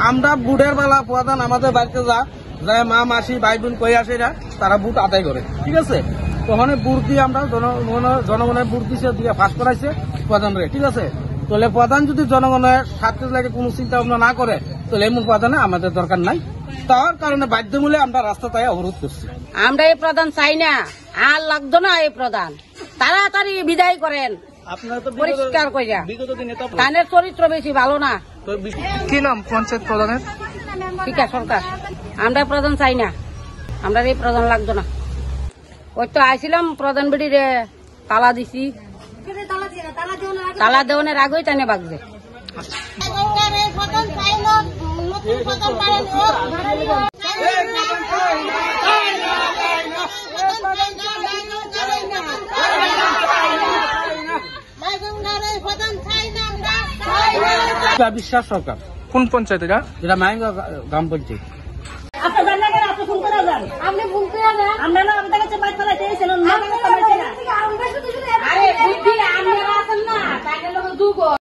আমরা বুটের বেলা প্রধান আমাদের বাড়িতে যায় মা মাসি ভাই বোন কই আসে তারা বুট আদায় করে, ঠিক আছে। তখন বুট দিয়ে আমরা জনগণের বুট দিয়ে ফাঁস করাইছে প্রধান রে, ঠিক আছে। তাহলে প্রধান যদি জনগণের স্বার্থের লাগে কোনো চিন্তা ভাবনা না করে তাহলে এমন প্রধানে আমাদের দরকার নাই। তার কারণে বাধ্যমূলে আমরা রাস্তা তাই অবরোধ করছি। আমরা এই প্রধান চাই না, আর লাগতো না এই প্রধান, তাড়াতাড়ি বিদায় করেন পরিষ্কার কইরা। কানের চরিত্র বেশি ভালো না। কি নাম পঞ্চায়েত প্রধানের? টিকা সরকার। আমরা প্রধান চাই না, আমরা এই প্রধান লাগতো না। ওই তো আইছিলাম প্রধান বেড়ির তালা দিছি, তালা দেওয়ানের আগেই টানে বাগছে। বিশ্বাস সরকার। কোন পঞ্চায়েত এটা? এটা মাইঙ্গা গ্রাম পঞ্চায়েত। আপনি ফোন করে যান, আপনি ফোন করে যান। আমরা না